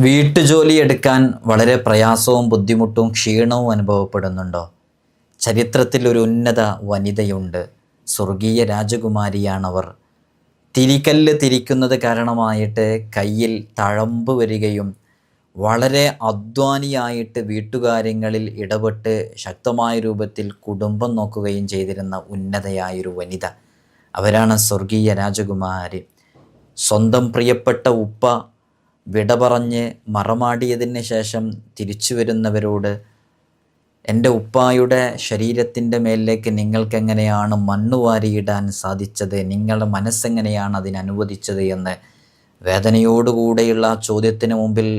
വീട്ടുജോലി എടുക്കാൻ വളരെ പ്രയാസവും ബുദ്ധിമുട്ടും ക്ഷീണവും അനുഭവപ്പെടുന്നുണ്ടോ? ചരിത്രത്തിൽ ഒരു ഉന്നത വനിതയുണ്ട്. സ്വർഗീയ രാജകുമാരിയാണവർ. തിരികല്ല് തിരിക്കുന്നത് കാരണമായിട്ട് കയ്യിൽ തഴമ്പ് വരികയും വളരെ അധ്വാനിയായിട്ട് വീട്ടുകാര്യങ്ങളിൽ ഇടപെട്ട് ശക്തമായ രൂപത്തിൽ കുടുംബം നോക്കുകയും ചെയ്തിരുന്ന ഉന്നതയായൊരു വനിത. അവരാണ് സ്വർഗീയ രാജകുമാരി. സ്വന്തം പ്രിയപ്പെട്ട ഉപ്പ വിട പറഞ്ഞ് മറമാടിയതിന് ശേഷം തിരിച്ചു വരുന്നവരോട്, എൻ്റെ ഉപ്പായുടെ ശരീരത്തിൻ്റെ മേലിലേക്ക് നിങ്ങൾക്കെങ്ങനെയാണ് മണ്ണുവാരിയിടാൻ സാധിച്ചത്? നിങ്ങളുടെ മനസ്സെങ്ങനെയാണ് അതിനനുവദിച്ചത് എന്ന് വേദനയോടുകൂടെയുള്ള ചോദ്യത്തിന് മുമ്പിൽ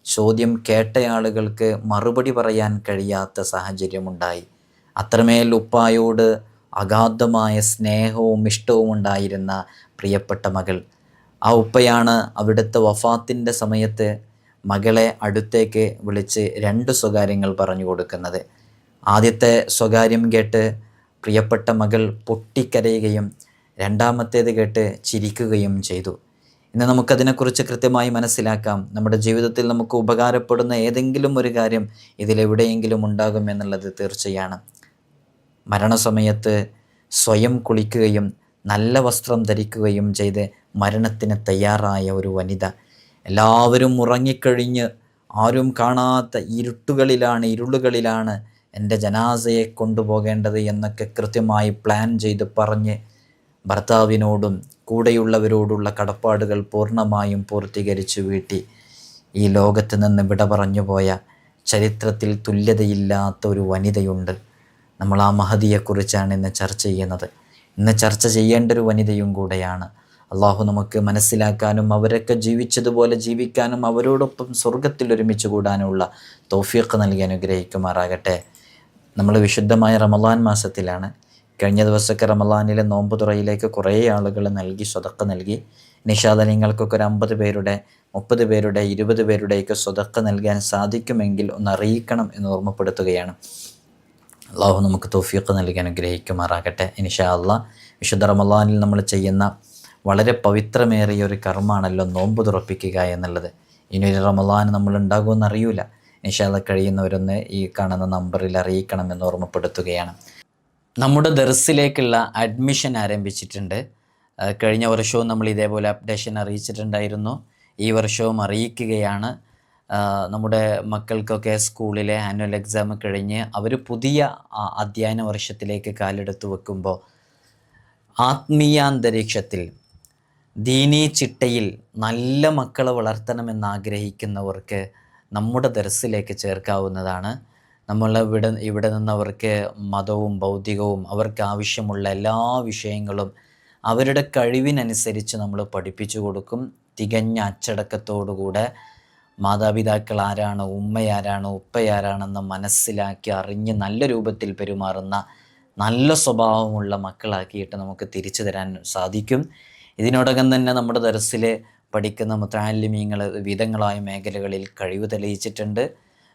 ചോദ്യം കേട്ടയാളുകൾക്ക് മറുപടി പറയാൻ കഴിയാത്ത സാഹചര്യമുണ്ടായി. അത്രമേൽ ഉപ്പായോട് അഗാധമായ സ്നേഹവും ഇഷ്ടവും ഉണ്ടായിരുന്ന പ്രിയപ്പെട്ട മകൾ. ആ ഉപ്പയാണ് അവിടുത്തെ വഫാത്തിൻ്റെ സമയത്ത് മകളെ അടുത്തേക്ക് വിളിച്ച് 2 സ്വകാര്യങ്ങൾ പറഞ്ഞു കൊടുക്കുന്നത്. ആദ്യത്തെ സ്വകാര്യം കേട്ട് പ്രിയപ്പെട്ട മകൾ പൊട്ടിക്കരയുകയും രണ്ടാമത്തേത് കേട്ട് ചിരിക്കുകയും ചെയ്തു. ഇന്ന് നമുക്കതിനെക്കുറിച്ച് കൃത്യമായി മനസ്സിലാക്കാം. നമ്മുടെ ജീവിതത്തിൽ നമുക്ക് ഉപകാരപ്പെടുന്ന ഏതെങ്കിലും ഒരു കാര്യം ഇതിലെവിടെയെങ്കിലും ഉണ്ടാകും എന്നുള്ളത് തീർച്ചയാണ്. മരണസമയത്ത് സ്വയം കുളിക്കുകയും നല്ല വസ്ത്രം ധരിക്കുകയും ചെയ്ത് മരണത്തിന് തയ്യാറായ ഒരു വനിത. എല്ലാവരും ഉറങ്ങിക്കഴിഞ്ഞ് ആരും കാണാത്ത ഇരുളുകളിലാണ് എൻ്റെ ജനാസയെ കൊണ്ടുപോകേണ്ടത് എന്നൊക്കെ കൃത്യമായി പ്ലാൻ ചെയ്ത് പറഞ്ഞ് ഭർത്താവിനോടും കൂടെയുള്ളവരോടുള്ള കടപ്പാടുകൾ പൂർണ്ണമായും പൂർത്തീകരിച്ചു വീട്ടി ഈ ലോകത്ത് നിന്ന് വിട പറഞ്ഞു പോയ ചരിത്രത്തിൽ തുല്യതയില്ലാത്ത ഒരു വനിതയുണ്ട്. നമ്മൾ ആ മഹദിയെക്കുറിച്ചാണ് ഇന്ന് ചർച്ച ചെയ്യുന്നത്. ഇന്ന് ചർച്ച ചെയ്യേണ്ട ഒരു വനിതയും കൂടെയാണ്. അള്ളാഹു നമുക്ക് മനസ്സിലാക്കാനും അവരൊക്കെ ജീവിച്ചതുപോലെ ജീവിക്കാനും അവരോടൊപ്പം സ്വർഗത്തിൽ ഒരുമിച്ച് കൂടാനുള്ള തൗഫീഖ് നൽകി അനുഗ്രഹിക്കുമാറാകട്ടെ. നമ്മൾ വിശുദ്ധമായ റമളാൻ മാസത്തിലാണ്. കഴിഞ്ഞ ദിവസമൊക്കെ റമളാനിലെ നോമ്പ് തുറയിലേക്ക് കുറേ ആളുകൾ സ്വതക്ക നൽകി. ഇൻഷാ അല്ലാഹ് നിങ്ങൾക്കൊക്കെ ഒരു 50 പേരുടെ 30 പേരുടെ 20 പേരുടെയൊക്കെ സ്വതക്ക നൽകാൻ സാധിക്കുമെങ്കിൽ ഒന്ന് അറിയിക്കണം എന്ന് ഓർമ്മപ്പെടുത്തുകയാണ്. അള്ളാഹു നമുക്ക് തൗഫീഖ് നൽകി അനുഗ്രഹിക്കുമാറാകട്ടെ. ഇൻഷാ അല്ലാഹ് വിശുദ്ധ റമളാനിൽ നമ്മൾ ചെയ്യുന്ന വളരെ പവിത്രമേറിയ ഒരു കർമ്മമാണല്ലോ നോമ്പ് തുറപ്പിക്കുക എന്നുള്ളത്. ഇനി ഒരു റമളാൻ നമ്മൾ ഉണ്ടാകുമെന്ന് അറിയില്ല. ഇൻഷാ അല്ലാഹ് കഴിയുന്നവരൊന്ന് ഈ കാണുന്ന നമ്പറിൽ അറിയിക്കണമെന്ന് ഓർമ്മപ്പെടുത്തുകയാണ്. നമ്മുടെ ദർസിലേക്കുള്ള അഡ്മിഷൻ ആരംഭിച്ചിട്ടുണ്ട്. കഴിഞ്ഞ വർഷവും നമ്മൾ ഇതേപോലെ അപ്ഡേഷൻ അറിയിച്ചിട്ടുണ്ടായിരുന്നു. ഈ വർഷവും അറിയിക്കുകയാണ്. നമ്മുടെ മക്കൾക്കൊക്കെ സ്കൂളിലെ ആനുവൽ എക്സാം കഴിഞ്ഞ് അവർ പുതിയ അധ്യയന വർഷത്തിലേക്ക് കാലെടുത്ത് വെക്കുമ്പോൾ ആത്മീയാന്തരീക്ഷത്തിൽ ദീനീ ചിട്ടയിൽ നല്ല മക്കളെ വളർത്തണമെന്നാഗ്രഹിക്കുന്നവർക്ക് നമ്മുടെ ദർസിലേക്ക് ചേർക്കാവുന്നതാണ്. ഇവിടെ നിന്നവർക്ക് മതവും ഭൗതികവും അവർക്ക് ആവശ്യമുള്ള എല്ലാ വിഷയങ്ങളും അവരുടെ കഴിവിനനുസരിച്ച് നമ്മൾ പഠിപ്പിച്ചു കൊടുക്കും. തികഞ്ഞ അച്ചടക്കത്തോടുകൂടെ മാതാപിതാക്കൾ ആരാണ്, ഉമ്മയാരാണ്, ഉപ്പയാരാണെന്ന് മനസ്സിലാക്കി അറിഞ്ഞ് നല്ല രൂപത്തിൽ പെരുമാറുന്ന നല്ല സ്വഭാവമുള്ള മക്കളാക്കിയിട്ട് നമുക്ക് തിരിച്ചു തരാൻ സാധിക്കും. ഇതിനോടകം തന്നെ നമ്മുടെ ദർസിൽ പഠിക്കുന്ന മുതഅല്ലിമീങ്ങൾ വിവിധങ്ങളായ മേഖലകളിൽ കഴിവ് തെളിയിച്ചിട്ടുണ്ട്.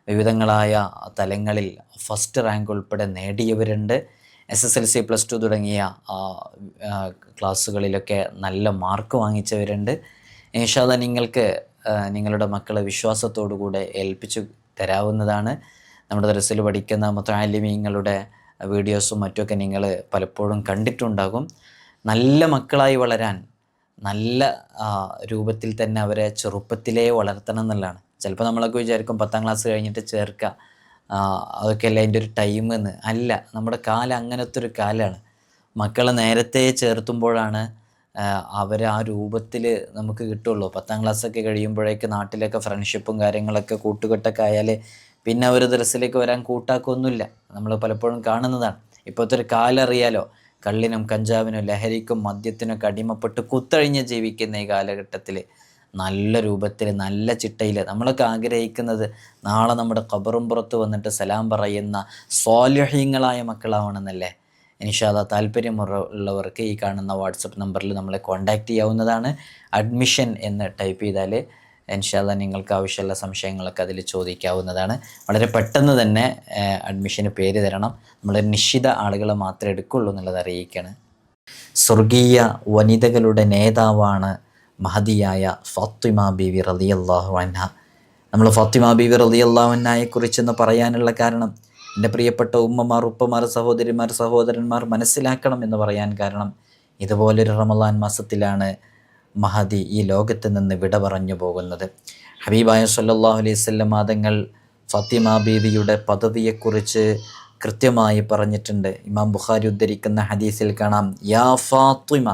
വിവിധങ്ങളായ തലങ്ങളിൽ ഫസ്റ്റ് റാങ്ക് ഉൾപ്പെടെ നേടിയവരുണ്ട്. SSLC +2 തുടങ്ങിയ ക്ലാസ്സുകളിലൊക്കെ നല്ല മാർക്ക് വാങ്ങിച്ചവരുണ്ട്. ഇൻഷാ അല്ലാഹ് നിങ്ങൾക്ക് നിങ്ങളുടെ മക്കളെ വിശ്വാസത്തോടുകൂടെ ഏൽപ്പിച്ചു തരാവുന്നതാണ്. നമ്മുടെ ദർസിൽ പഠിക്കുന്ന മുതഅല്ലിമീങ്ങളുടെ വീഡിയോസും മറ്റുമൊക്കെ നിങ്ങൾ പലപ്പോഴും കണ്ടിട്ടുണ്ടാകും. നല്ല മക്കളായി വളരാൻ നല്ല രൂപത്തിൽ തന്നെ അവരെ ചെറുപ്പത്തിലേ വളർത്തണം എന്നുള്ളതാണ്. ചിലപ്പോൾ നമ്മളൊക്കെ വിചാരിക്കും 10ാം ക്ലാസ് കഴിഞ്ഞിട്ട് ചേർക്കുക, അതൊക്കെയല്ല അതിൻ്റെ ഒരു ടൈം എന്ന്. അല്ല, നമ്മുടെ കാലം അങ്ങനത്തെ ഒരു കാലമാണ്. മക്കളെ നേരത്തെ ചേർത്തുമ്പോഴാണ് അവർ ആ രൂപത്തിൽ നമുക്ക് കിട്ടുള്ളൂ. 10ാം ക്ലാസ്സൊക്കെ കഴിയുമ്പോഴേക്ക് നാട്ടിലൊക്കെ ഫ്രണ്ട്ഷിപ്പും കാര്യങ്ങളൊക്കെ കൂട്ടുകെട്ടൊക്കെ ആയാൽ പിന്നെ അവർ ദർസിലേക്ക് വരാൻ കൂട്ടാക്കൊന്നുമില്ല. നമ്മൾ പലപ്പോഴും കാണുന്നതാണ്. ഇപ്പോഴത്തെ ഒരു കാലം അറിയാലോ, കള്ളിനും കഞ്ചാവിനും ലഹരിക്കും മദ്യത്തിനൊക്കെ അടിമപ്പെട്ട് കുത്തഴിഞ്ഞ് ജീവിക്കുന്ന ഈ കാലഘട്ടത്തിൽ നല്ല രൂപത്തിൽ നല്ല ചിട്ടയിൽ നമ്മളൊക്കെ ആഗ്രഹിക്കുന്നത് നാളെ നമ്മുടെ ഖബറും പുറത്ത് വന്നിട്ട് സലാം പറയുന്ന സ്വാലിഹീങ്ങളായ മക്കളാവണമെന്നല്ലേ. ഇൻഷാ അല്ലാഹ് താല്പര്യമുള്ളവർക്ക് ഈ കാണുന്ന വാട്സപ്പ് നമ്പറിൽ നമ്മളെ കോൺടാക്റ്റ് ചെയ്യാവുന്നതാണ്. അഡ്മിഷൻ എന്ന് ടൈപ്പ് ചെയ്താൽ ഇൻഷാ അല്ലാഹ് നിങ്ങൾക്ക് ആവശ്യമുള്ള സംശയങ്ങളൊക്കെ അതിൽ ചോദിക്കാവുന്നതാണ്. വളരെ പെട്ടെന്ന് തന്നെ അഡ്മിഷന് പേര് തരണം. നമ്മൾ നിശ്ചിത ആളുകളെ മാത്രമേ എടുക്കുള്ളൂ എന്നുള്ളത് അറിയിക്കുകയാണ്. സ്വർഗീയ വനിതകളുടെ നേതാവാണ് മഹദിയായ ഫാത്തിമ ബീവി റളിയല്ലാഹു അൻഹ. നമ്മൾ ഫാത്തിമ ബീവി റളിയല്ലാഹു അൻഹയെ കുറിച്ചെന്ന് പറയാനുള്ള കാരണം, എൻ്റെ പ്രിയപ്പെട്ട ഉമ്മമാർ, ഉപ്പമാർ, സഹോദരിമാർ, സഹോദരന്മാർ മനസ്സിലാക്കണം എന്ന് പറയാൻ കാരണം, ഇതുപോലൊരു റമളാൻ മാസത്തിലാണ് മഹദി ഈ ലോകത്ത് നിന്ന് വിട പറഞ്ഞു പോകുന്നത്. ഹബീബായ സ്വല്ലല്ലാഹു അലൈഹി വസല്ലം തങ്ങൾ ഫാത്തിമ ബീവിയുടെ പദവിയെക്കുറിച്ച് കൃത്യമായി പറഞ്ഞിട്ടുണ്ട്. ഇമാം ബുഖാരി ഉദ്ധരിക്കുന്ന ഹദീസിൽ കാണാം, യാ ഫാത്തിമ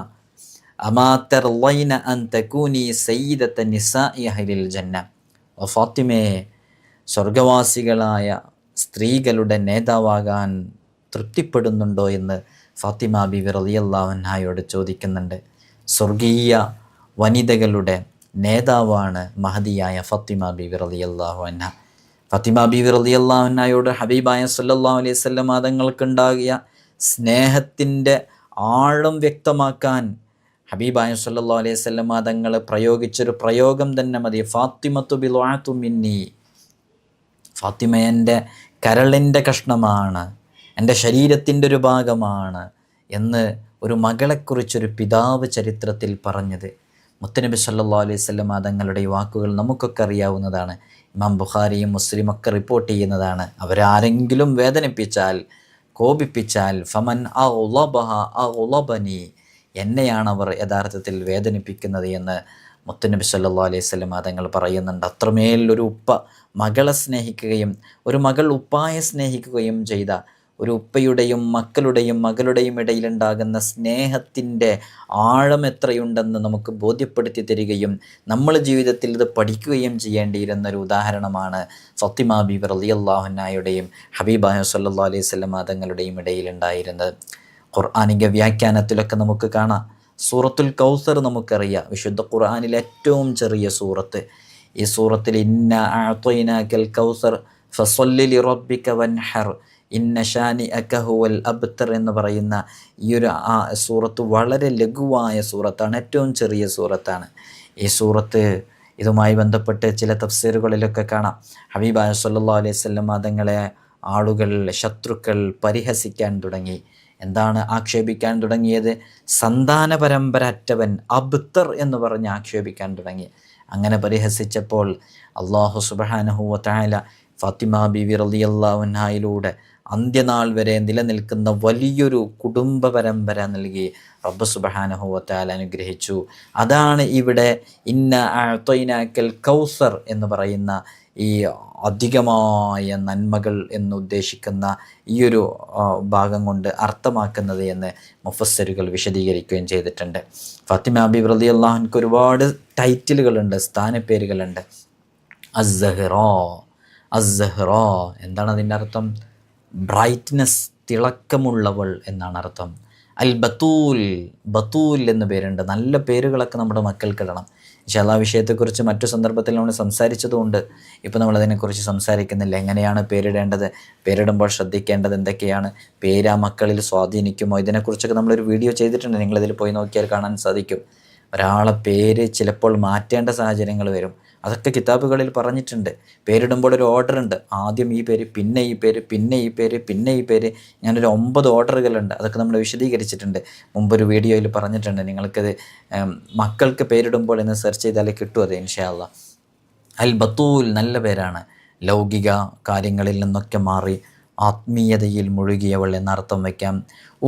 അമാ തർളൈന അൻ തകൂനി സയ്യിദത നിസാഇ അഹ്ലിൽ ജന്ന. ഓ ഫാത്തിമയെ, സ്വർഗവാസികളായ സ്ത്രീകളുടെ നേതാവാകാൻ തൃപ്തിപ്പെടുന്നുണ്ടോ എന്ന് ഫാത്തിമ ബീവി റളിയല്ലാഹു അൻഹയോട് ചോദിക്കുന്നുണ്ട്. സ്വർഗീയ വനിതകളുടെ നേതാവാണ് മഹദിയായ ഫാത്തിമ ബീവി റളിയല്ലാഹു അൻഹ. ഫാത്തിമ ബീവി റളിയല്ലാഹു അൻഹയോട് ഹബീബായ സല്ലല്ലാഹു അലൈഹി വസല്ലം തങ്ങൾക്കുണ്ടാകിയ സ്നേഹത്തിൻ്റെ ആഴം വ്യക്തമാക്കാൻ ഹബീബായ സല്ലല്ലാഹു അലൈഹി വസല്ലം തങ്ങൾ പ്രയോഗിച്ചൊരു പ്രയോഗം തന്നെ മതി. ഫാത്തിമത്തു ബിളുഅത്തു മിന്നി, ഫാത്തിമ എൻ്റെ കരളിൻ്റെ കഷ്ണമാണ്, എൻ്റെ ശരീരത്തിൻ്റെ ഒരു ഭാഗമാണ് എന്ന് ഒരു മകളെക്കുറിച്ചൊരു പിതാവ് ചരിത്രത്തിൽ പറഞ്ഞത് മുത്തനബി സല്ലല്ലാഹു അലൈഹി വസല്ലം തങ്ങളുടെ ഈ വാക്കുകൾ നമുക്കൊക്കെ അറിയാവുന്നതാണ്. ഇമാം ബുഖാരിയും മുസ്ലിമൊക്കെ റിപ്പോർട്ട് ചെയ്യുന്നതാണ്. അവരാരെങ്കിലും വേദനിപ്പിച്ചാൽ, കോപിപ്പിച്ചാൽ, ഫമൻ അഗ്ളബഹ അഗ്ളബനി, എന്നെയാണ് അവർ യഥാർത്ഥത്തിൽ വേദനിപ്പിക്കുന്നത് എന്ന് മുത്തനബി സല്ലല്ലാഹു അലൈഹി വസല്ലം തങ്ങൾ പറയുന്നുണ്ട്. അത്രമേൽ ഒരു ഉപ്പ മകളെ സ്നേഹിക്കുകയും ഒരു മകൾ ഉപ്പായെ സ്നേഹിക്കുകയും ചെയ്ത ഒരു ഉപ്പയുടെയും മക്കളുടെയും മകളുടെയും ഇടയിലുണ്ടാകുന്ന സ്നേഹത്തിൻ്റെ ആഴം എത്രയുണ്ടെന്ന് നമുക്ക് ബോധ്യപ്പെടുത്തി തരികയും നമ്മൾ ജീവിതത്തിൽ ഇത് പഠിക്കുകയും ചെയ്യേണ്ടിയിരുന്ന ഒരു ഉദാഹരണമാണ് ഫാത്തിമ ബീവി റളിയല്ലാഹു അൻഹയുടെയും ഹബീബായ സല്ലല്ലാഹു അലൈഹി വസല്ലം തങ്ങളുടെയും ഇടയിലുണ്ടായിരുന്നത്. ഖുർആനിക വ്യാഖ്യാനത്തിലൊക്കെ നമുക്ക് കാണാം. സൂറത്തുൽ കൗസർ നമുക്കറിയാം, വിശുദ്ധ ഖുർആനിലെ ഏറ്റവും ചെറിയ സൂറത്ത്. ഈ സൂറത്തിൽ ഇന്ന അഅ്തൈനാകൽ കൗസർ ഫസല്ലി ലിറബ്ബിക വൻഹർ ഇന്ന ഷാനിഅക ഹുവൽ അബ്തർ എന്ന് പറയുന്ന ഈ ഒരു സൂറത്ത് വളരെ ലഘുവായ സൂറത്താണ്, ഏറ്റവും ചെറിയ സൂറത്താണ്. ഈ സൂറത്ത് ഇതുമായി ബന്ധപ്പെട്ട് ചില തഫ്സീറുകളിലൊക്കെ കാണാം, ഹബീബായ സല്ലല്ലാഹു അലൈഹി വസല്ലം തങ്ങളെ ആളുകൾ, ശത്രുക്കൾ പരിഹസിക്കാൻ തുടങ്ങി. എന്താണ് ആക്ഷേപിക്കാൻ തുടങ്ങിയത്? സന്താന പരമ്പര അറ്റവൻ, അബ്തർ എന്ന് പറഞ്ഞ് ആക്ഷേപിക്കാൻ തുടങ്ങി. അങ്ങനെ പരിഹസിച്ചപ്പോൾ അല്ലാഹു സുബ്ഹാനഹു വ തആല ഫാത്തിമ ബീവി റളിയല്ലാഹു അൻഹയിലൂടെ അന്ത്യനാൾ വരെ നിലനിൽക്കുന്ന വലിയൊരു കുടുംബ പരമ്പര നൽകി റബ്ബ് സുബ്ഹാനഹു വ തആല അനുഗ്രഹിച്ചു. അതാണ് ഇവിടെ ഇന്ന അഅ്തൈനാകൽ കൗസർ എന്ന് പറയുന്ന ഈ അധികമായ നന്മകൾ എന്നുദ്ദേശിക്കുന്ന ഈ ഒരു ഭാഗം കൊണ്ട് അർത്ഥമാക്കുന്നത് എന്ന് മുഫസ്സിറുകൾ വിശദീകരിക്കുകയും ചെയ്തിട്ടുണ്ട്. ഫാത്തിമ ബീവി റളിയല്ലാഹു അൻഹയ്ക്ക് ഒരുപാട് ടൈറ്റിലുകളുണ്ട്, സ്ഥാനപ്പേരുകളുണ്ട്. അസ്സഹ്റാ, അസ്സഹ്റാ എന്താണ് അതിൻ്റെ അർത്ഥം? ബ്രൈറ്റ്നസ്, തിളക്കമുള്ളവൾ എന്നാണ് അർത്ഥം. അൽ ബത്തൂൽ, ബത്തൂൽ എന്ന് പേരുണ്ട്. നല്ല പേരുകളൊക്കെ നമ്മുടെ മക്കൾക്കിടണം. ഇൻഷാ അല്ലാഹ് വിഷയത്തെക്കുറിച്ച് മറ്റു സന്ദർഭത്തിൽ നമ്മൾ സംസാരിച്ചതുകൊണ്ട് ഇപ്പോൾ നമ്മളതിനെക്കുറിച്ച് സംസാരിക്കുന്നില്ല. എങ്ങനെയാണ് പേരിടേണ്ടത്, പേരിടുമ്പോൾ ശ്രദ്ധിക്കേണ്ടത് എന്തൊക്കെയാണ്, പേര് ആ മക്കളിൽ സ്വാധീനിക്കുമോ, ഇതിനെക്കുറിച്ചൊക്കെ നമ്മളൊരു വീഡിയോ ചെയ്തിട്ടുണ്ട്. നിങ്ങളിതിൽ പോയി നോക്കിയാൽ കാണാൻ സാധിക്കും. ഒരാളെ പേര് ചിലപ്പോൾ മാറ്റേണ്ട സാഹചര്യങ്ങൾ വരും. അതൊക്കെ കിതാബുകളിൽ പറഞ്ഞിട്ടുണ്ട്. പേരിടുമ്പോൾ ഒരു ഓർഡർ ഉണ്ട്. ആദ്യം ഈ പേര്, പിന്നെ ഈ പേര്, പിന്നെ ഈ പേര്, പിന്നെ ഈ പേര്. ഞാനൊരു 9 ഓർഡറുകളുണ്ട്. അതൊക്കെ നമ്മൾ വിശദീകരിച്ചിട്ടുണ്ട്, മുമ്പൊരു വീഡിയോയിൽ പറഞ്ഞിട്ടുണ്ട്. നിങ്ങൾക്കത് മക്കൾക്ക് പേരിടുമ്പോൾ എന്ന് സെർച്ച് ചെയ്താലേ കിട്ടും അത് ഇൻഷാ അല്ലാഹ്. അൽ ബത്തൂൽ നല്ല പേരാണ്. ലൗകിക കാര്യങ്ങളിൽ നിന്നൊക്കെ മാറി ആത്മീയതയിൽ മുഴുകിയവൾ എന്നർത്ഥം വയ്ക്കാം.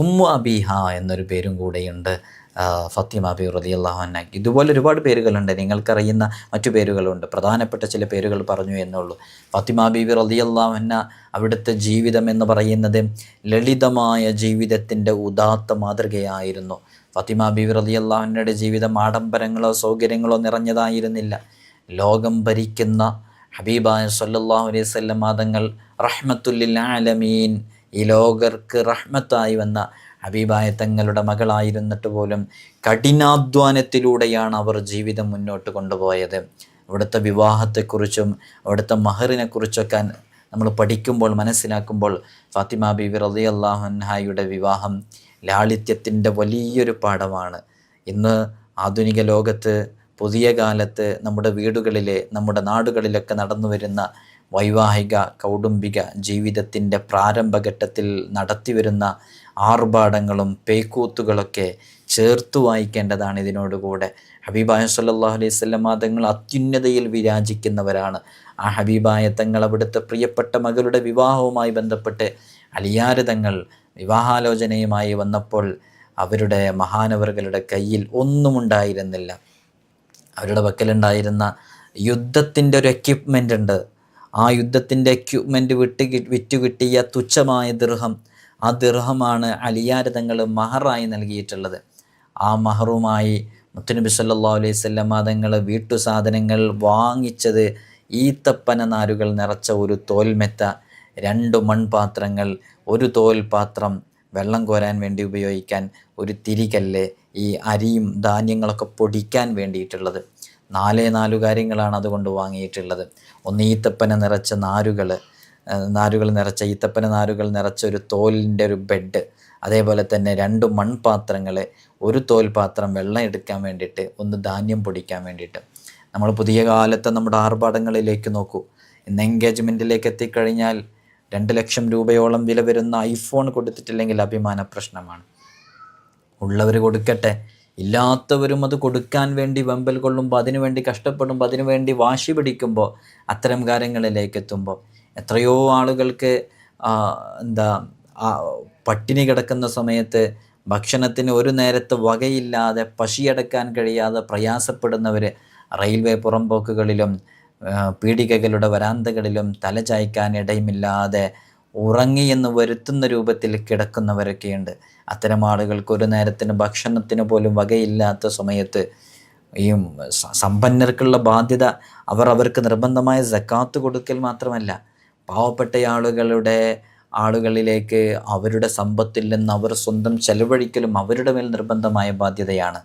ഉമ്മു അബീഹ എന്നൊരു പേരും കൂടെയുണ്ട് ഫാത്തിമ ബീവി റളിയല്ലാഹു അൻഹ. ഇതുപോലെ ഒരുപാട് പേരുകളുണ്ട്, നിങ്ങൾക്കറിയുന്ന മറ്റു പേരുകളുണ്ട്. പ്രധാനപ്പെട്ട ചില പേരുകൾ പറഞ്ഞു എന്നുള്ളൂ. ഫാത്തിമ ബീവി റളിയല്ലാഹു അൻഹ അവിടുത്തെ ജീവിതം എന്ന് പറയുന്നത് ലളിതമായ ജീവിതത്തിൻ്റെ ഉദാത്ത മാതൃകയായിരുന്നു. ഫാത്തിമ ബീവി റളിയല്ലാഹു അൻഹയുടെ ജീവിതം ആഡംബരങ്ങളോ സൗകര്യങ്ങളോ നിറഞ്ഞതായിരുന്നില്ല. ലോകം ഭരിക്കുന്ന ഹബീബായ സല്ലല്ലാഹു അലൈഹി വസല്ലം തങ്ങൾ റഹ്മത്തുൽ ലിൽ ആലമീൻ, ഈ ലോകർക്ക് റഹ്മത്തായി വന്ന ഹബീബായ തങ്ങളുടെ മകളായിരുന്നിട്ട് പോലും കഠിനാധ്വാനത്തിലൂടെയാണ് അവർ ജീവിതം മുന്നോട്ട് കൊണ്ടുപോയത്. അവിടുത്തെ വിവാഹത്തെക്കുറിച്ചും അവിടുത്തെ മഹറിനെക്കുറിച്ചൊക്കെ നമ്മൾ പഠിക്കുമ്പോൾ മനസ്സിലാക്കുമ്പോൾ ഫാത്തിമ ബീവി റളിയല്ലാഹു അൻഹയുടെ വിവാഹം ലാളിത്യത്തിൻ്റെ വലിയൊരു പാഠമാണ്. ഇന്ന് ആധുനിക ലോകത്ത്, പുതിയ കാലത്ത് നമ്മുടെ വീടുകളിൽ, നമ്മുടെ നാടുകളിലൊക്കെ നടന്നു വരുന്ന വൈവാഹിക കൗടുംബിക ജീവിതത്തിൻ്റെ പ്രാരംഭഘട്ടത്തിൽ നടത്തി വരുന്ന ആർഭാടങ്ങളും പേക്കൂത്തുകളൊക്കെ ചേർത്ത് വായിക്കേണ്ടതാണ് ഇതിനോടുകൂടെ. ഹബീബായ സല്ലല്ലാഹു അലൈഹി വസല്ലം തങ്ങൾ അത്യുന്നതയിൽ വിരാജിക്കുന്നവരാണ്. ആ ഹബീബായ തങ്ങൾ അവിടുത്തെ പ്രിയപ്പെട്ട മകളുടെ വിവാഹവുമായി ബന്ധപ്പെട്ട് അലിയാർ തങ്ങൾ വിവാഹാലോചനയുമായി വന്നപ്പോൾ അവരുടെ മഹാനവറുകളുടെ കയ്യിൽ ഒന്നും ഉണ്ടായിരുന്നില്ല. അവരുടെ പക്കലുണ്ടായിരുന്ന യുദ്ധത്തിൻ്റെ ഒരു എക്യുപ്മെൻ്റ് ഉണ്ട്. ആ യുദ്ധത്തിൻ്റെ എക്യുപ്മെൻ്റ് വിറ്റ് കിട്ടിയ തുച്ഛമായ ദിർഹം, ആ ദിർഹമാണ് അലിയാർ തങ്ങൾ മഹറായി നൽകിയിട്ടുള്ളത്. ആ മഹറുമായി മുത്തുനബി സല്ലല്ലാഹു അലൈഹി വസല്ലം തങ്ങൾ വീട്ടു സാധനങ്ങൾ വാങ്ങിച്ചത് ഈത്തപ്പന നാരുകൾ നിറച്ച ഒരു തോൽമെത്ത, 2 മൺപാത്രങ്ങൾ, ഒരു തോൽപാത്രം വെള്ളം കോരാൻ വേണ്ടി ഉപയോഗിക്കാൻ, ഒരു തിരികല്ല്, ഈ അരിയും ധാന്യങ്ങളൊക്കെ പൊടിക്കാൻ വേണ്ടിയിട്ടുള്ളത്. 4 കാര്യങ്ങളാണ് അതുകൊണ്ട് വാങ്ങിയിട്ടുള്ളത്. ഒന്ന് ഈത്തപ്പന നിറച്ച നാരുകൾ നിറച്ച ഈത്തപ്പന നാരുകൾ നിറച്ച ഒരു തോലിൻ്റെ ഒരു ബെഡ്, അതേപോലെ തന്നെ 2 മൺപാത്രങ്ങൾ, ഒരു തോൽപാത്രം വെള്ളം എടുക്കാൻ വേണ്ടിയിട്ട്, ഒന്ന് ധാന്യം പൊടിക്കാൻ വേണ്ടിയിട്ട്. നമ്മൾ പുതിയ കാലത്തെ നമ്മുടെ ആർഭാടങ്ങളിലേക്ക് നോക്കൂ. ഇന്ന് എൻഗേജ്മെൻറ്റിലേക്ക് എത്തിക്കഴിഞ്ഞാൽ 2 ലക്ഷം രൂപയോളം വില വരുന്ന ഐഫോൺ കൊടുത്തിട്ടില്ലെങ്കിൽ അഭിമാന പ്രശ്നമാണ്. ഉള്ളവർ കൊടുക്കട്ടെ, ഇല്ലാത്തവരും അത് കൊടുക്കാൻ വേണ്ടി വെമ്പൽ കൊള്ളുമ്പോൾ, അതിനുവേണ്ടി കഷ്ടപ്പെടുമ്പോൾ, അതിനുവേണ്ടി വാശി പിടിക്കുമ്പോൾ, അത്തരം കാര്യങ്ങളിലേക്ക് എത്തുമ്പോൾ എത്രയോ ആളുകൾക്ക് പട്ടിണി കിടക്കുന്ന സമയത്ത് ഭക്ഷണത്തിന് ഒരു നേരത്തെ വകയില്ലാതെ, പശിയടക്കാൻ കഴിയാതെ പ്രയാസപ്പെടുന്നവർ റെയിൽവേ പുറംപോക്കുകളിലും പീടികകളുടെ വരാന്തകളിലും തലചായ്ക്കാൻ ഇടയുമില്ലാതെ ഉറങ്ങിയെന്ന് വരുത്തുന്ന രൂപത്തിൽ കിടക്കുന്നവരൊക്കെയുണ്ട്. അത്തരം ആളുകൾക്ക് ഒരു നേരത്തിന് ഭക്ഷണത്തിന് പോലും വകയില്ലാത്ത സമയത്ത് ഈ സമ്പന്നർക്കുള്ള ബാധ്യത അവർക്ക് നിർബന്ധമായ സക്കാത്ത് കൊടുക്കൽ മാത്രമല്ല, പാവപ്പെട്ട ആളുകളിലേക്ക് അവരുടെ സമ്പത്തിൽ നിന്ന് അവർ സ്വന്തം ചെലവഴിക്കലും അവരുടെ മേൽ നിർബന്ധമായ ബാധ്യതയാണ്.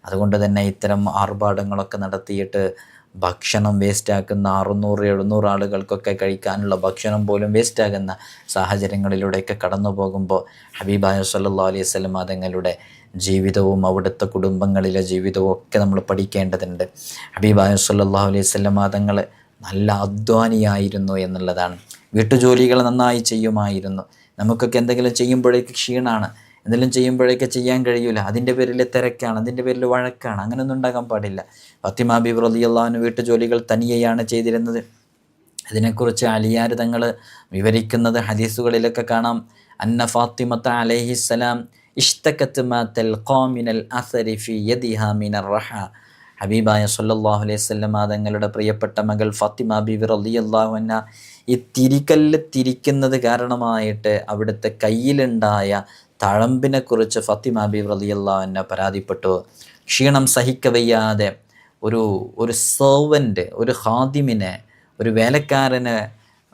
അതുകൊണ്ട് തന്നെ ഇത്തരം ആർഭാടങ്ങളൊക്കെ നടത്തിയിട്ട് ഭക്ഷണം വേസ്റ്റാക്കുന്ന 600-700 ആളുകൾക്കൊക്കെ കഴിക്കാനുള്ള ഭക്ഷണം പോലും വേസ്റ്റാകുന്ന സാഹചര്യങ്ങളിലൂടെയൊക്കെ കടന്നു പോകുമ്പോൾ ഹബീബായ സല്ലല്ലാഹു അലൈഹി വസല്ലം തങ്ങളുടെ ജീവിതവും അവിടുത്തെ കുടുംബങ്ങളിലെ ജീവിതവും ഒക്കെ നമ്മൾ പഠിക്കേണ്ടതുണ്ട്. ഹബീബായ സല്ലല്ലാഹു അലൈഹി വസല്ലം തങ്ങൾ നല്ല അധ്വാനിയായിരുന്നു എന്നുള്ളതാണ്. വീട്ടുജോലികൾ നന്നായി ചെയ്യുമായിരുന്നു. നമുക്കൊക്കെ എന്തെങ്കിലും ചെയ്യുമ്പോഴേക്ക് ക്ഷീണമാണ്, എന്തെങ്കിലും ചെയ്യുമ്പോഴേക്ക് ചെയ്യാൻ കഴിയില്ല, അതിൻ്റെ പേരിൽ തിരക്കാണ്, അതിൻ്റെ പേരിൽ വഴക്കാണ്. അങ്ങനെയൊന്നും ഉണ്ടാകാൻ പാടില്ല. ഫാത്തിമ ബീവി റളിയല്ലാഹു അൻഹ വീട്ടുജോലികൾ തനിയെയാണ് ചെയ്തിരുന്നത്. ഇതിനെക്കുറിച്ച് അലിയാർ തങ്ങൾ വിവരിക്കുന്നത് ഹദീസുകളിലൊക്കെ കാണാം. അന്ന ഫാത്തിമത അലൈഹിസ്സലാം ഇഷ്തകത് മാ തൽഖാ മിനൽ അസരി ഫി യദിഹാ മിനർ റഹ. ഹബീബായ സല്ലല്ലാഹു അലൈഹി വസല്ലം തങ്ങളുടെ പ്രിയപ്പെട്ട മകൾ ഫാത്തിമ ബീവി റളിയല്ലാഹു അൻഹ ഈ തിരികല്ല് തിരിക്കുന്നത് കാരണമായിട്ട് അവിടുത്തെ കയ്യിലുണ്ടായ തഴമ്പിനെക്കുറിച്ച് ഫാത്തിമ ബീവി റളിയല്ലാഹു അൻഹ പരാതിപ്പെട്ടു. ക്ഷീണം സഹിക്കവയ്യാതെ ഒരു സെർവൻ്റ്, ഒരു ഖാദിമിനെ, ഒരു വേലക്കാരന്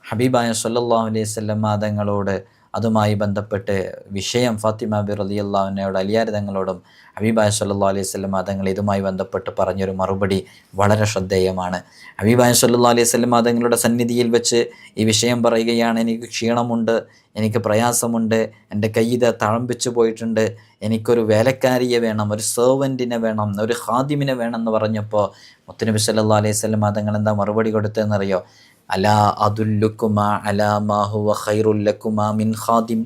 ഹബീബായ സല്ലല്ലാഹു അലൈഹി വസല്ലം തങ്ങളോട് അതുമായി ബന്ധപ്പെട്ട് വിഷയം ഫാത്തിമ ബി റളിയല്ലാഹു അൻഹയോട് അലിയാർ തങ്ങളോടും ഹബീബായ സല്ലല്ലാഹു അലൈഹി വസല്ലം തങ്ങൾ ഇതുമായി ബന്ധപ്പെട്ട് പറഞ്ഞൊരു മറുപടി വളരെ ശ്രദ്ധേയമാണ്. ഹബീബായ സല്ലല്ലാഹു അലൈഹി വസല്ലം തങ്ങളുടെ സന്നിധിയിൽ വെച്ച് ഈ വിഷയം പറയുകയാണ്. എനിക്ക് ക്ഷീണമുണ്ട്, എനിക്ക് പ്രയാസമുണ്ട്, എൻ്റെ കയ്യിൽ തഴമ്പിച്ചു പോയിട്ടുണ്ട്, എനിക്കൊരു വേലക്കാരിയെ വേണം, ഒരു സെർവൻറ്റിനെ വേണം, ഒരു ഖാദിമിനെ വേണം എന്ന് പറഞ്ഞപ്പോൾ മുത്തുനബി സല്ലല്ലാഹു അലൈഹി വസല്ലം തങ്ങൾ എന്താ മറുപടി കൊടുത്തതെന്നറിയോ? അലാ അദുല്ലുക്കുമാ അലാ മാ ഹുവ ഖൈറുൽ ലക്കുമാ മിൻ ഖാദിം.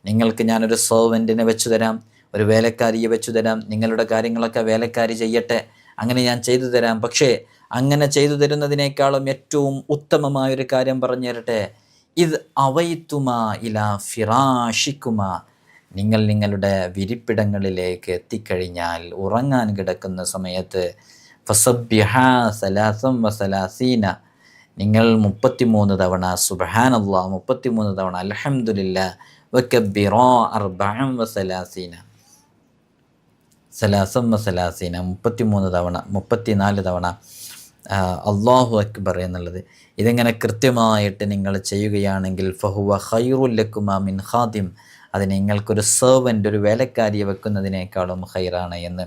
നിങ്ങൾക്ക് ഞാനൊരു സെർവൻറ്റിനെ വെച്ചു തരാം, ഒരു വേലക്കാരിയെ വെച്ചു തരാം, നിങ്ങളുടെ കാര്യങ്ങളൊക്കെ വേലക്കാരി ചെയ്യട്ടെ, അങ്ങനെ ഞാൻ ചെയ്തു തരാം. പക്ഷേ അങ്ങനെ ചെയ്തു തരുന്നതിനേക്കാളും ഏറ്റവും ഉത്തമമായൊരു കാര്യം പറഞ്ഞു തരട്ടെ. ഇത് അവൈത്തുമാ ഇലാ ഫിറാഷിക്കുമാ, നിങ്ങൾ നിങ്ങളുടെ വിരിപ്പിടങ്ങളിലേക്ക് എത്തിക്കഴിഞ്ഞാൽ ഉറങ്ങാൻ കിടക്കുന്ന സമയത്ത് ഫസബ്ബിഹാ സലാസം വസലാസീന, നിങ്ങൾ 33 തവണ സുബ്ഹാനല്ലാഹ്, 33 തവണ അൽഹംദുലില്ലാഹ്, വകബ്ബിറാ അർബഅൻ വസലാസീന, സലാസം വസലാസീന 33 തവണ, 34 തവണ അല്ലാഹു അക്ബർ എന്നുള്ളത്. ഇതിങ്ങനെ കൃത്യമായിട്ട് നിങ്ങൾ ചെയ്യുകയാണെങ്കിൽ ഫഹുവ ഖൈറുൽ ലക്കുമാ മിൻ ഖാദിം, അത് നിങ്ങൾക്കൊരു സെർവൻ്റ്, ഒരു വേലക്കാരിയെ വെക്കുന്നതിനേക്കാളും ഖൈറാണ് എന്ന്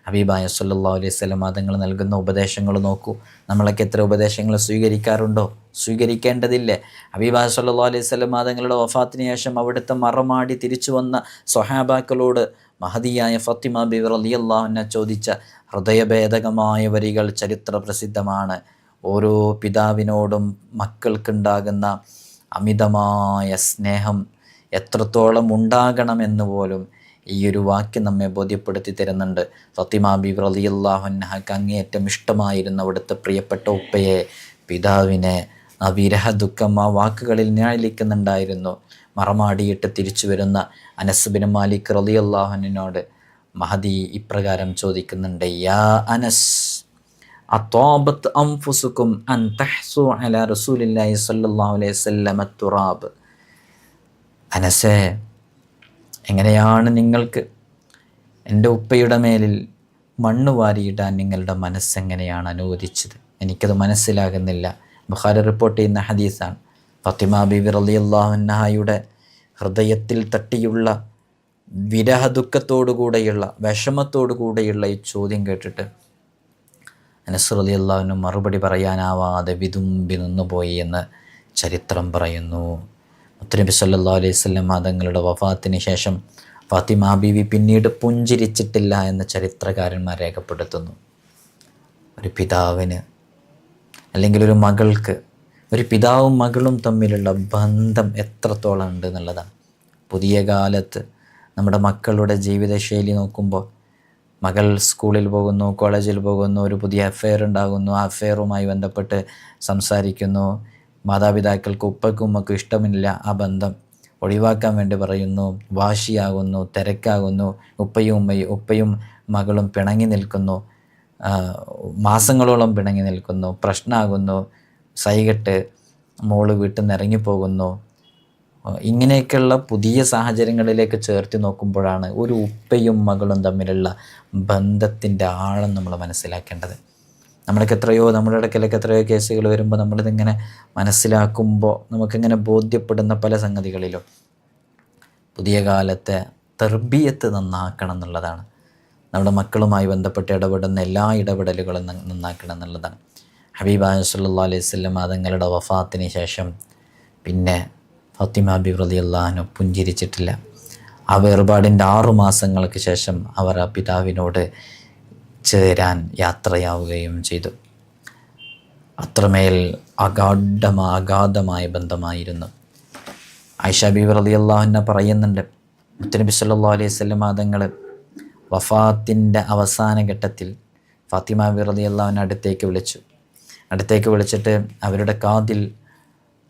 ഹബീബായ സല്ലല്ലാഹു അലൈഹി വസല്ലം തങ്ങൾ നൽകുന്ന ഉപദേശങ്ങൾ നോക്കൂ. നമ്മളൊക്കെ എത്ര ഉപദേശങ്ങൾ സ്വീകരിക്കാറുണ്ടോ? സ്വീകരിക്കേണ്ടതില്ലേ? ഹബീബായ സല്ലല്ലാഹു അലൈഹി വസല്ലം തങ്ങളുടെ വഫാത്തിന് ശേഷം അവിടുത്തെ മറമാടി തിരിച്ചു വന്ന സ്വഹാബാക്കളോട് മഹദിയായ ഫാത്തിമ ബീവി റളിയല്ലാഹു അൻഹ ചോദിച്ച ഹൃദയഭേദകമായ വരികൾ ചരിത്ര പ്രസിദ്ധമാണ്. ഓരോ പിതാവിനോടും മക്കൾക്കുണ്ടാകുന്ന അമിതമായ സ്നേഹം എത്രത്തോളം ഉണ്ടാകണമെന്ന് പോലും ഈ ഒരു വാക്യം നമ്മെ ബോധ്യപ്പെടുത്തി തരുന്നുണ്ട്. ഫാത്തിമ ബീവി റളിയല്ലാഹു അൻഹക്ക് അങ്ങേയറ്റം ഇഷ്ടമായിരുന്ന അവിടുത്തെ പ്രിയപ്പെട്ട ഉപ്പയെ, പിതാവിനെ ആ വിരഹ ദുഃഖം ആ വാക്കുകളിൽ നിഴലിക്കുന്നുണ്ടായിരുന്നു. മറമാടിയിട്ട് തിരിച്ചു വരുന്ന അനസ് ബിൻ മാലിക് റളിയല്ലാഹു അൻഹുവിനോട് മഹദി ഇപ്രകാരം ചോദിക്കുന്നുണ്ട്, യാ അനസ് അത്വാബത് അൻഫുസുക്കും അൻ തഹ്സു അലാ റസൂലില്ലാഹി സ്വല്ലല്ലാഹു അലൈഹി വസല്ലം തുറാബ്. അനസേ, എങ്ങനെയാണ് നിങ്ങൾക്ക് എൻ്റെ ഉപ്പയുടെ മേലിൽ മണ്ണ് വാരിയിടാൻ നിങ്ങളുടെ മനസ്സെങ്ങനെയാണ് അനുവദിച്ചത്? എനിക്കത് മനസ്സിലാകുന്നില്ല. ബുഖാരി റിപ്പോർട്ട് ചെയ്യുന്ന ഹദീസാണ്. ഫാത്തിമ ബീവി റളിയല്ലാഹു അൻഹയുടെ ഹൃദയത്തിൽ തട്ടിയുള്ള വിരഹ ദുഃഖത്തോടുകൂടെയുള്ള വിഷമത്തോടുകൂടെയുള്ള ഈ ചോദ്യം കേട്ടിട്ട് അനസ് റളിയല്ലാഹു അൻഹു മറുപടി പറയാനാവാതെ വിതുമ്പി നിന്നുപോയി എന്ന് ചരിത്രം പറയുന്നു. മുത്തുനബി സല്ലല്ലാഹു അലൈഹി വസല്ലം തങ്ങളുടെ വഫാത്തിന് ശേഷം ഫാത്തിമ ബീവി പിന്നീട് പുഞ്ചിരിച്ചിട്ടില്ല എന്ന് ചരിത്രകാരന്മാർ രേഖപ്പെടുത്തുന്നു. ഒരു പിതാവിന് അല്ലെങ്കിൽ ഒരു മകൾക്ക്, ഒരു പിതാവും മകളും തമ്മിലുള്ള ബന്ധം എത്രത്തോളം ഉണ്ട് എന്നുള്ളതാണ്. പുതിയ കാലത്ത് നമ്മുടെ മക്കളുടെ ജീവിതശൈലി നോക്കുമ്പോൾ, മകൾ സ്കൂളിൽ പോകുന്നു, കോളേജിൽ പോകുന്നു, ഒരു പുതിയ അഫെയർ ഉണ്ടാകുന്നു, ആ അഫെയറുമായി ബന്ധപ്പെട്ട് സംസാരിക്കുന്നു, മാതാപിതാക്കൾക്ക് ഉപ്പക്കും ഉമ്മക്കും ഇഷ്ടമില്ല, ആ ബന്ധം ഒഴിവാക്കാൻ വേണ്ടി പറയുന്നു, വാശിയാകുന്നു, തിരക്കാകുന്നു, ഉപ്പയും മകളും പിണങ്ങി നിൽക്കുന്നു, മാസങ്ങളോളം പിണങ്ങി നിൽക്കുന്നു, പ്രശ്നമാകുന്നു, സൈകെട്ട് മോള് വീട്ടിൽ നിന്ന് ഇറങ്ങിപ്പോകുന്നു. ഇങ്ങനെയൊക്കെയുള്ള പുതിയ സാഹചര്യങ്ങളിലേക്ക് ചേർത്ത് നോക്കുമ്പോഴാണ് ഒരു ഉപ്പയും മകളും തമ്മിലുള്ള ബന്ധത്തിൻ്റെ ആഴം നമ്മൾ മനസ്സിലാക്കേണ്ടത്. നമ്മുടെ ഇടയ്ക്കിലൊക്കെ എത്രയോ കേസുകൾ വരുമ്പോൾ നമ്മളിതിങ്ങനെ മനസ്സിലാക്കുമ്പോൾ നമുക്കിങ്ങനെ ബോധ്യപ്പെടുന്ന പല സംഗതികളിലും പുതിയ കാലത്തെ തർബിയത്ത് നന്നാക്കണം എന്നുള്ളതാണ്. നമ്മുടെ മക്കളുമായി ബന്ധപ്പെട്ട് ഇടപെടുന്ന എല്ലാ ഇടപെടലുകളും നന്നാക്കണം എന്നുള്ളതാണ്. ഹബീബായ സല്ലല്ലാഹു അലൈഹി വസല്ലം തങ്ങളുടെ വഫാത്തിന് ശേഷം പിന്നെ ഫാത്തിമ ബീവി റളിയല്ലാഹു അൻഹ പുഞ്ചിരിച്ചിട്ടില്ല. ആ വേർപാടിൻ്റെ 6 മാസങ്ങൾക്ക് ശേഷം അവർ ആ പിതാവിനോട് ചേരാൻ യാത്രയാവുകയും ചെയ്തു. അത്രമേൽ അഗാധമായ ബന്ധമായിരുന്നു. ആയിഷ ബീവി റളിയല്ലാഹു അൻഹ പറയുന്നുണ്ട്, മുത്തുനബി സല്ലല്ലാഹു അലൈഹി വസല്ലം തങ്ങൾ വഫാത്തിൻ്റെ അവസാന ഘട്ടത്തിൽ ഫാത്തിമ ബീവി റളിയല്ലാഹു അൻഹ അടുത്തേക്ക് വിളിച്ചിട്ട് അവരുടെ കാതിൽ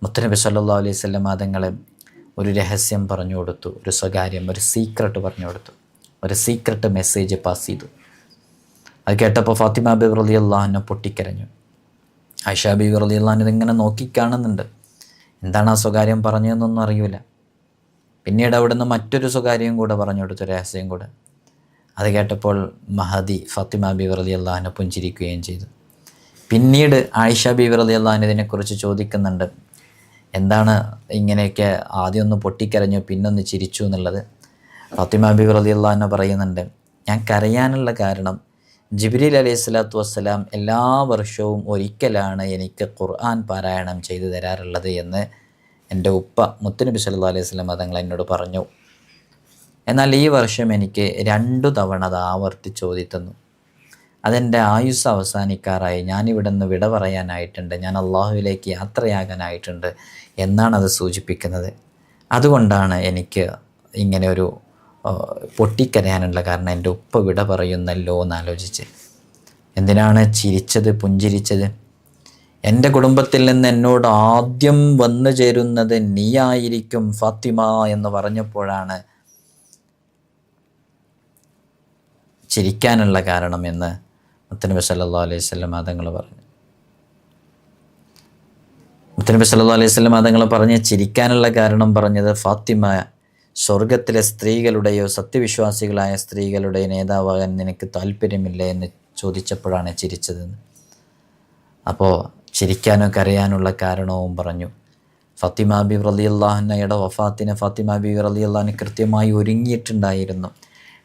മുത്തുനബി സല്ലല്ലാഹു അലൈഹി വസല്ലം തങ്ങൾ ഒരു രഹസ്യം പറഞ്ഞു കൊടുത്തു, ഒരു സ്വകാര്യം, ഒരു സീക്രട്ട് പറഞ്ഞു കൊടുത്തു, ഒരു സീക്രട്ട് മെസ്സേജ് പാസ് ചെയ്തു. അത് കേട്ടപ്പോൾ ഫാത്തിമ ബീവി റളിയല്ലാഹു അൻഹ പൊട്ടിക്കരഞ്ഞു. ആയിഷ ബീവി റളിയല്ലാഹു അൻഹ ഇതിങ്ങനെ നോക്കിക്കാണുന്നുണ്ട്. എന്താണ് ആ സ്വകാര്യം പറഞ്ഞതെന്നൊന്നും അറിയില്ല. പിന്നീട് അവിടുന്ന് മറ്റൊരു സ്വകാര്യം കൂടെ പറഞ്ഞു കൊടുത്തു, രഹസ്യം കൂടെ. അത് കേട്ടപ്പോൾ മഹദി ഫാത്തിമ ബീവി റളിയല്ലാഹു അൻഹ പുഞ്ചിരിക്കുകയും ചെയ്തു. പിന്നീട് ആയിഷ ബീവി റളിയല്ലാഹു അൻഹ ഇതിനെക്കുറിച്ച് ചോദിക്കുന്നുണ്ട്, എന്താണ് ഇങ്ങനെയൊക്കെ ആദ്യം ഒന്ന് പൊട്ടിക്കരഞ്ഞു പിന്നൊന്ന് ചിരിച്ചു എന്നുള്ളത്. ഫാത്തിമ ബീവി റളിയല്ലാഹു അൻഹ പറയുന്നുണ്ട്, ഞാൻ കരയാനുള്ള കാരണം ജിബ്രീൽ അലൈഹി സ്വലാത്തു വസ്സലാം എല്ലാ വർഷവും ഒരിക്കലാണ് എനിക്ക് ഖുർആൻ പാരായണം ചെയ്തു തരാറുള്ളത് എന്ന് എൻ്റെ ഉപ്പ മുത്തുനബി സല്ലല്ലാഹു അലൈഹി വസല്ലം തങ്ങൾ എന്നോട് പറഞ്ഞു. എന്നാൽ ഈ വർഷം എനിക്ക് 2 തവണ അത് ആവർത്തിച്ച് ഓതി തന്നു. അതെൻ്റെ ആയുസ് അവസാനിക്കാറായി, ഞാനിവിടെ നിന്ന് വിട പറയാനായിട്ടുണ്ട്, ഞാൻ അള്ളാഹുവിലേക്ക് യാത്രയാകാനായിട്ടുണ്ട് എന്നാണ് അത് സൂചിപ്പിക്കുന്നത്. അതുകൊണ്ടാണ് എനിക്ക് ഇങ്ങനെ ഒരു പൊട്ടിക്കരയാനുള്ള കാരണം, എൻ്റെ ഉപ്പ വിട പറയുന്നല്ലോ എന്നാലോചിച്ച്. എന്തിനാണ് ചിരിച്ചത്, പുഞ്ചിരിച്ചത്? എൻ്റെ കുടുംബത്തിൽ നിന്ന് എന്നോട് ആദ്യം വന്നു ചേരുന്നത് നീയായിരിക്കും ഫാത്തിമ എന്ന് പറഞ്ഞപ്പോഴാണ് ചിരിക്കാനുള്ള കാരണം എന്ന് മുത്തുനബി സല്ലല്ലാഹു അലൈഹി വസല്ലം തങ്ങൾ പറഞ്ഞു. മുത്തുനബി സല്ലല്ലാഹു അലൈഹി വസല്ലം തങ്ങൾ പറഞ്ഞ് ചിരിക്കാനുള്ള കാരണം പറഞ്ഞത്, ഫാത്തിമ സ്വർഗത്തിലെ സ്ത്രീകളുടെയോ സത്യവിശ്വാസികളായ സ്ത്രീകളുടെ നേതാവാകാൻ നിനക്ക് താല്പര്യമില്ല എന്ന് ചോദിച്ചപ്പോഴാണ് ചിരിച്ചതെന്ന്. അപ്പോൾ ചിരിക്കാനോ കരയാനുള്ള കാരണവും പറഞ്ഞു. ഫാത്തിമ ബീവി റളിയല്ലാഹു അൻഹയുടെ വഫാത്തിന് ഫാത്തിമ ബീവി റളിയല്ലാഹു അൻഹ കൃത്യമായി ഒരുങ്ങിയിട്ടുണ്ടായിരുന്നു.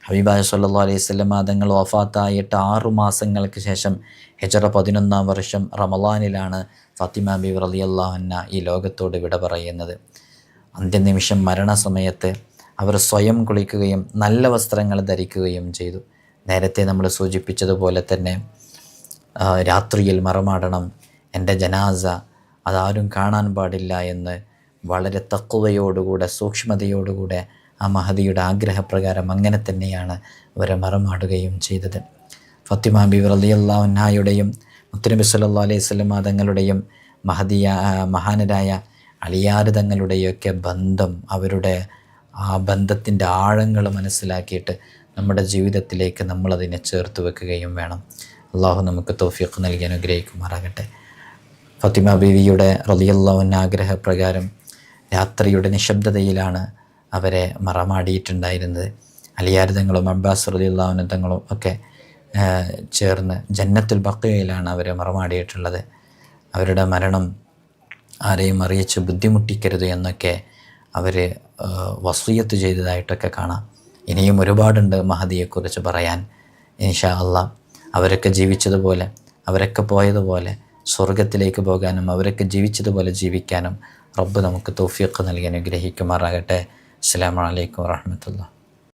ഹബീബായ സല്ലല്ലാഹു അലൈഹി വസല്ലം തങ്ങൾ വഫാത്തായിട്ട് 6 മാസങ്ങൾക്ക് ശേഷം ഹിജ്റ 11-ാം വർഷം റമളാനിലാണ് ഫാത്തിമ ബീവി റളിയല്ലാഹു അൻഹ ഈ ലോകത്തോട് വിട പറയുന്നത്. അന്ത്യനിമിഷം മരണസമയത്ത് അവർ സ്വയം കുളിക്കുകയും നല്ല വസ്ത്രങ്ങൾ ധരിക്കുകയും ചെയ്തു. നേരത്തെ നമ്മൾ സൂചിപ്പിച്ചതുപോലെ തന്നെ രാത്രിയിൽ മറമാടണം, എൻ്റെ ജനാസ അതാരും കാണാൻ പാടില്ല എന്ന് വളരെ തഖ്വയോടുകൂടെ സൂക്ഷ്മതയോടുകൂടെ ആ മഹദിയുടെ ആഗ്രഹപ്രകാരം അങ്ങനെ തന്നെയാണ് അവരെ മറമാടുകയും ചെയ്തത്. ഫാത്തിമ ബീവി റളിയല്ലാഹു അൻഹായുടെയും മുത്തുനബി സല്ലല്ലാഹു അലൈഹി വസല്ലം തങ്ങളുടെയും മഹാനരായ അലിയാർ തങ്ങളുടെയൊക്കെ ബന്ധം, അവരുടെ ആ ബന്ധത്തിൻ്റെ ആഴങ്ങൾ മനസ്സിലാക്കിയിട്ട് നമ്മുടെ ജീവിതത്തിലേക്ക് നമ്മളതിനെ ചേർത്ത് വെക്കുകയും വേണം. അള്ളാഹു നമുക്ക് തൗഫീഖ് നൽകി അനുഗ്രഹിക്കുമാറാകട്ടെ. ഫാത്തിമ ബീവിയുടെ റളിയല്ലാഹു അൻഹ ആഗ്രഹപ്രകാരം രാത്രിയുടെ നിശബ്ദതയിലാണ് അവരെ മറമാടിയിട്ടുണ്ടായിരുന്നത്. അലിയാർ തങ്ങളും അബ്ബാസ് റളിയല്ലാഹു അൻഹു തങ്ങളും ഒക്കെ ചേർന്ന് ജന്നത്തുൽ ബഖീഅയിലാണ് അവരെ മറമാടിയിട്ടുള്ളത്. അവരുടെ മരണം ആരെയും അറിയിച്ച് ബുദ്ധിമുട്ടിക്കരുത് എന്നൊക്കെ അവർ വസിയത്ത് ചെയ്തതായിട്ടൊക്കെ കാണാം. ഇനിയും ഒരുപാടുണ്ട് മഹദിയെക്കുറിച്ച് പറയാൻ. ഇൻഷാ അല്ലാഹ് അവരൊക്കെ ജീവിച്ചതുപോലെ, അവരൊക്കെ പോയതുപോലെ സ്വർഗത്തിലേക്ക് പോകാനും അവരൊക്കെ ജീവിച്ചതുപോലെ ജീവിക്കാനും റബ്ബ് നമുക്ക് തൗഫീഖ് നൽകി അനുഗ്രഹിക്കുമാറാകട്ടെ. അസ്സലാമു അലൈക്കും വറഹ്മത്തുള്ളാഹി.